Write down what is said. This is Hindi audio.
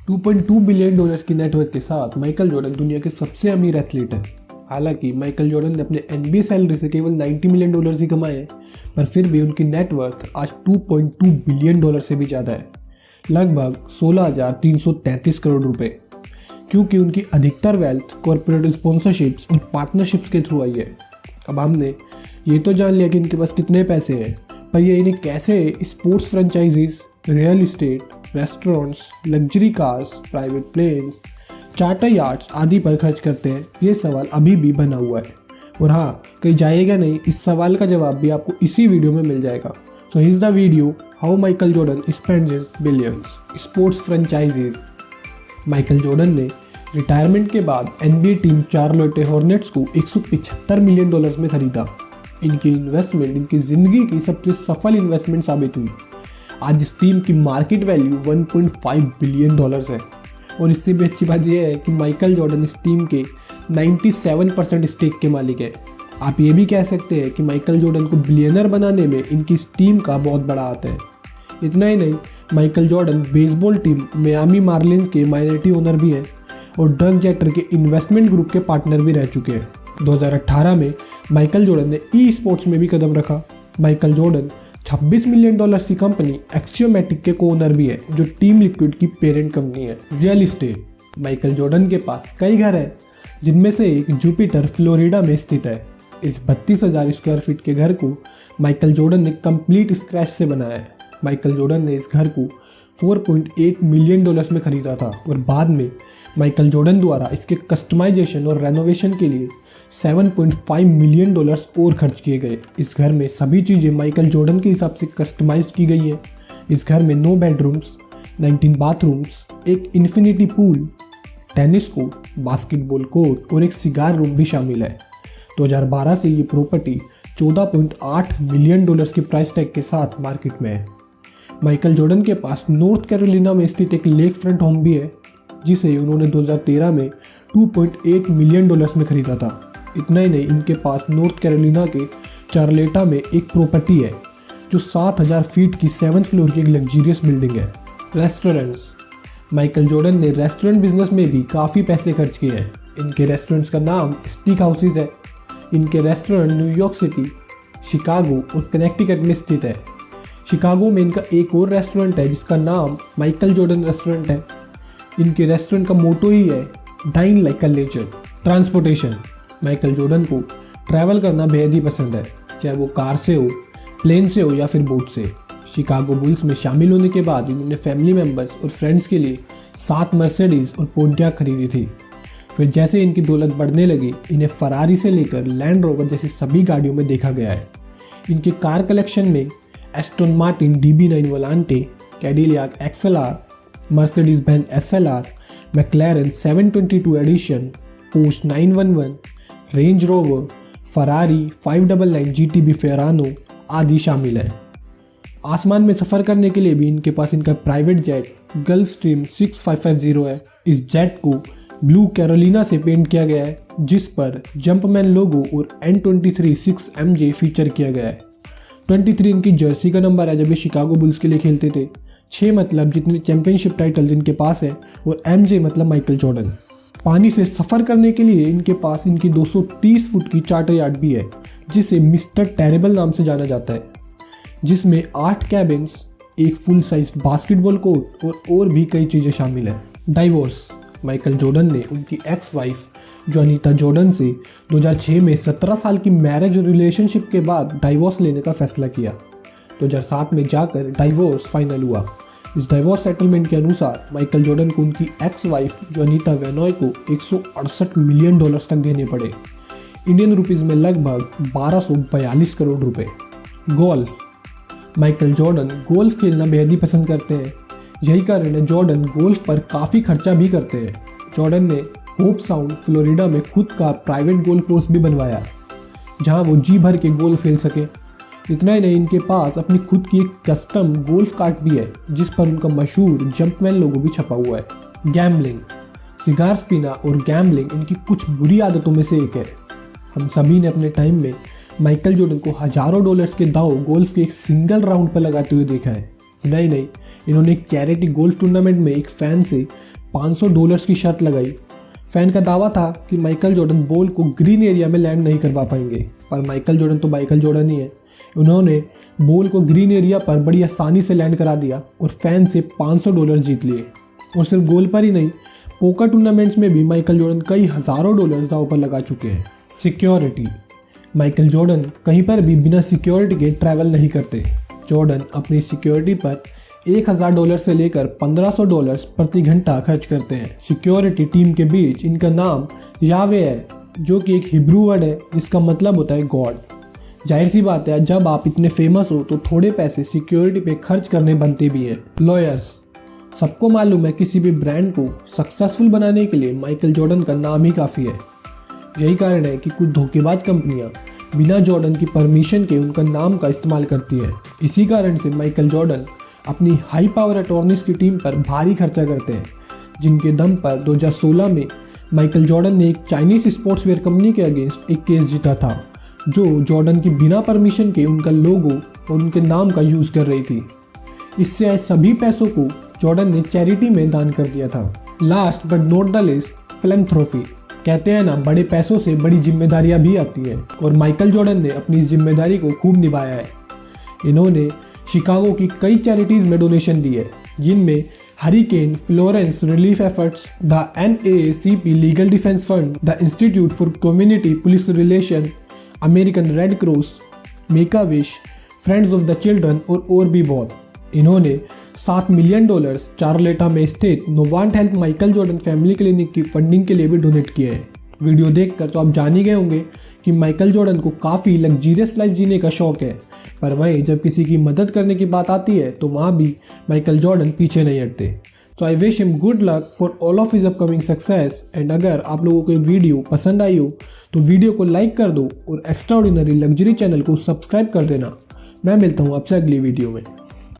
$2.2 बिलियन की नेटवर्थ के साथ माइकल जॉर्डन दुनिया के सबसे अमीर एथलीट है। हालांकि माइकल जॉर्डन ने अपने NBA सैलरी से केवल $90 मिलियन ही कमाए हैं, पर फिर भी उनकी नेटवर्थ आज $2.2 बिलियन से भी ज़्यादा है, लगभग 16,333 करोड़ रुपए, क्योंकि उनकी अधिकतर वेल्थ कॉर्पोरेट स्पॉन्सरशिप्स और पार्टनरशिप्स के थ्रू आई है। अब हमने ये तो जान लिया कि इनके पास कितने पैसे हैं, पर ये इन्हें कैसे sports franchises, real estate, restaurants, luxury cars, private planes, charter yards आदि पर खर्च करते हैं, ये सवाल अभी भी बना हुआ है। और हाँ, कहीं जाएगा नहीं, इस सवाल का जवाब भी आपको इसी वीडियो में मिल जाएगा। So here is the video, how Michael Jordan spends his billions. Sports franchises. Michael Jordan ने रिटायरमेंट के बाद NBA टीम चार्लोटे हॉर्नेट्स को $175 मिलियन में खरीदा। इनकी इन्वेस्टमेंट इनकी ज़िंदगी की सबसे सफल इन्वेस्टमेंट साबित हुई। आज इस टीम की मार्केट वैल्यू $1.5 बिलियन है, और इससे भी अच्छी बात यह है कि माइकल जॉर्डन इस टीम के 97% स्टेक के मालिक है। आप ये भी कह सकते हैं कि माइकल जॉर्डन को बिलियनर बनाने में इनकी इस टीम का बहुत बड़ा हाथ है। इतना ही नहीं, Michael Jordan baseball team Miami marlins के माइनॉरिटी ओनर भी हैं और डग जेटर के इन्वेस्टमेंट ग्रुप के पार्टनर भी रह चुके हैं। 2018 में माइकल जॉर्डन ने ई स्पोर्ट्स में भी कदम रखा। माइकल जॉर्डन $26 मिलियन की कंपनी एक्सियोमेटिक के को ओनर भी है, जो टीम लिक्विड की पेरेंट कंपनी है। Real estate. माइकल जॉर्डन के पास कई घर हैं, जिनमें से एक जुपिटर फ्लोरिडा में स्थित है। इस 32,000 स्क्वायर फीट के घर को माइकल जॉर्डन ने कंप्लीट स्क्रैच से बनाया है। माइकल जॉर्डन ने इस घर को $4.8 मिलियन में खरीदा था, और बाद में माइकल जॉर्डन द्वारा इसके कस्टमाइजेशन और रेनोवेशन के लिए $7.5 मिलियन और खर्च किए गए। इस घर में सभी चीज़ें माइकल जॉर्डन के हिसाब से कस्टमाइज की गई हैं। इस घर में 9 बेडरूम्स, 19 बाथरूम्स, एक infinity pool, tennis court, basketball court और एक सिगार रूम भी शामिल है। 2012 से ये प्रॉपर्टी $14.8 मिलियन के प्राइस टैग के साथ मार्केट में है। माइकल जॉर्डन के पास नॉर्थ कैरोलिना में स्थित एक लेक फ्रंट होम भी है, जिसे उन्होंने 2013 में $2.8 मिलियन में खरीदा था। इतना ही नहीं, इनके पास नॉर्थ कैरोलिना के चार्लेटा में एक प्रॉपर्टी है, जो 7,000 फीट की 7th फ्लोर की एक लग्जरियस बिल्डिंग है। रेस्टोरेंट्स। माइकल जॉर्डन ने रेस्टोरेंट बिजनेस में भी काफ़ी पैसे खर्च किए हैं। इनके रेस्टोरेंट्स का नाम स्टीक हाउसेज है। इनके रेस्टोरेंट न्यूयॉर्क सिटी, शिकागो और कनेक्टिकट में स्थित है। शिकागो में इनका एक और रेस्टोरेंट है, जिसका नाम माइकल जॉर्डन रेस्टोरेंट है। इनके रेस्टोरेंट का मोटो ही है, dine like a legend. Transportation. Michael Jordan को ट्रैवल करना बेहद ही पसंद है, चाहे वो कार से हो, प्लेन से हो या फिर बोट से। शिकागो बुल्स में शामिल होने के बाद इन्होंने फैमिली मेम्बर्स और फ्रेंड्स के लिए 7 मर्सिडीज और पोंटियाक खरीदी थी। फिर जैसे इनकी दौलत बढ़ने लगी, इन्हें फरारी से लेकर लैंड रोवर जैसी सभी गाड़ियों में देखा गया है। इनके कार कलेक्शन में Aston Martin DB9 Volante, Cadillac XLR, Mercedes Benz SLR, McLaren 722 edition, Porsche 911, Range Rover, Ferrari 599 GTB Fiorano आदि शामिल हैं। आसमान में सफ़र करने के लिए भी इनके पास इनका प्राइवेट जेट गल्फस्ट्रीम 6550 है। इस जेट को ब्लू कैरोलिना से पेंट किया गया है, जिस पर जंपमैन लोगो और N23 6MJ फीचर किया गया है। 23 इनकी जर्सी का नंबर है जब ये शिकागो बुल्स के लिए खेलते थे। 6 मतलब जितने चैंपियनशिप टाइटल्स इनके पास है, और MJ मतलब माइकल जॉर्डन। पानी से सफ़र करने के लिए इनके पास इनकी 230 फुट की चार्टर यार्ड भी है, जिसे मिस्टर टेरेबल नाम से जाना जाता है, जिसमें 8 कैबिन्स, एक फुल साइज बास्केटबॉल कोर्ट और भी कई चीज़ें शामिल हैं। डाइवोर्स। माइकल जॉर्डन ने उनकी एक्स वाइफ जोनिता जॉर्डन से 2006 में 17 साल की मैरिज रिलेशनशिप के बाद डाइवोर्स लेने का फैसला किया। 2007 में जाकर डाइवोर्स फाइनल हुआ। इस डाइवोर्स सेटलमेंट के अनुसार माइकल जॉर्डन को उनकी एक्स वाइफ जोनिता वेनॉय को $168 मिलियन तक देने पड़े, इंडियन रुपीज़ में लगभग 1242 करोड़ रुपए। गोल्फ। माइकल जॉर्डन गोल्फ खेलना बेहद ही पसंद करते हैं। यही कारण है जॉर्डन गोल्फ पर काफ़ी खर्चा भी करते हैं। जॉर्डन ने होप साउंड फ्लोरिडा में खुद का प्राइवेट गोल्फ कोर्स भी बनवाया, जहां वो जी भर के गोल्फ खेल सके। इतना ही नहीं, इनके पास अपनी खुद की एक कस्टम गोल्फ कार्ट भी है, जिस पर उनका मशहूर जंपमैन लोगो भी छपा हुआ है। गैम्बलिंग। सिगार्स पीना और गैम्बलिंग इनकी कुछ बुरी आदतों में से एक है। हम सभी ने अपने टाइम में माइकल जॉर्डन को हजारों डॉलर्स के दाव गोल्फ के एक सिंगल राउंड पर लगाते हुए देखा है। नहीं, इन्होंने एक चैरिटी गोल्फ टूर्नामेंट में एक फैन से $500 की शर्त लगाई। फैन का दावा था कि माइकल जॉर्डन बॉल को ग्रीन एरिया में लैंड नहीं करवा पाएंगे, पर माइकल जॉर्डन तो माइकल जॉर्डन ही है। उन्होंने बॉल को ग्रीन एरिया पर बड़ी आसानी से लैंड करा दिया और फैन से $500 जीत लिए। और सिर्फ गोल पर ही नहीं, पोकर टूर्नामेंट्स में भी माइकल जॉर्डन कई हज़ारों डॉलर्स दांव पर लगा चुके हैं। सिक्योरिटी। माइकल जॉर्डन कहीं पर भी बिना सिक्योरिटी के ट्रैवल नहीं करते। जॉर्डन अपनी सिक्योरिटी पर $1000 से लेकर $1500 प्रति घंटा खर्च करते हैं। सिक्योरिटी टीम के बीच इनका नाम यावे है, जो कि एक हिब्रू वर्ड है जिसका मतलब होता है गॉड। जाहिर सी बात है, जब आप इतने फेमस हो तो थोड़े पैसे सिक्योरिटी पे खर्च करने बनते भी हैं। लॉयर्स। सबको मालूम है किसी भी ब्रांड को सक्सेसफुल बनाने के लिए माइकल जॉर्डन का नाम ही काफ़ी है। यही कारण है कि कुछ धोखेबाज कंपनियां बिना जॉर्डन की परमिशन के उनका नाम का इस्तेमाल करती है। इसी कारण से माइकल जॉर्डन अपनी हाई पावर अटॉर्नीज की टीम पर भारी खर्चा करते हैं, जिनके दम पर 2016 में माइकल जॉर्डन ने एक चाइनीज स्पोर्ट्स वेयर कंपनी के अगेंस्ट एक केस जीता था, जो जॉर्डन की बिना परमिशन के उनका लोगो और उनके नाम का यूज़ कर रही थी। इससे आए सभी पैसों को जॉर्डन ने चैरिटी में दान कर दिया था। Last but not the list, philanthropy. कहते हैं ना, बड़े पैसों से बड़ी जिम्मेदारियां भी आती हैं, और माइकल जॉर्डन ने अपनी जिम्मेदारी को खूब निभाया है। इन्होंने शिकागो की कई चैरिटीज़ में डोनेशन दी है, जिनमें hurricane Florence relief efforts, the NAACP Legal Defense Fund, the Institute for Community Police Relation, American Red Cross, Make a Wish, Friends of the Children और भी बहुत। इन्होंने $7 मिलियन चार्लेटा में स्थित Novant Health Michael Jordan family clinic की फंडिंग के लिए भी डोनेट किए हैं। वीडियो देखकर तो आप जान ही गए होंगे कि माइकल जॉर्डन को काफ़ी लग्जरियस लाइफ जीने का शौक है, पर वहीं जब किसी की मदद करने की बात आती है तो वहाँ भी माइकल जॉर्डन पीछे नहीं हटते। तो I wish him good luck for all of his upcoming success. And अगर आप लोगों को वीडियो पसंद आई हो तो वीडियो को लाइक कर दो और एक्स्ट्राऑर्डिनरी लग्जरी चैनल को सब्सक्राइब कर देना। मैं मिलता हूँ आपसे अगली वीडियो में।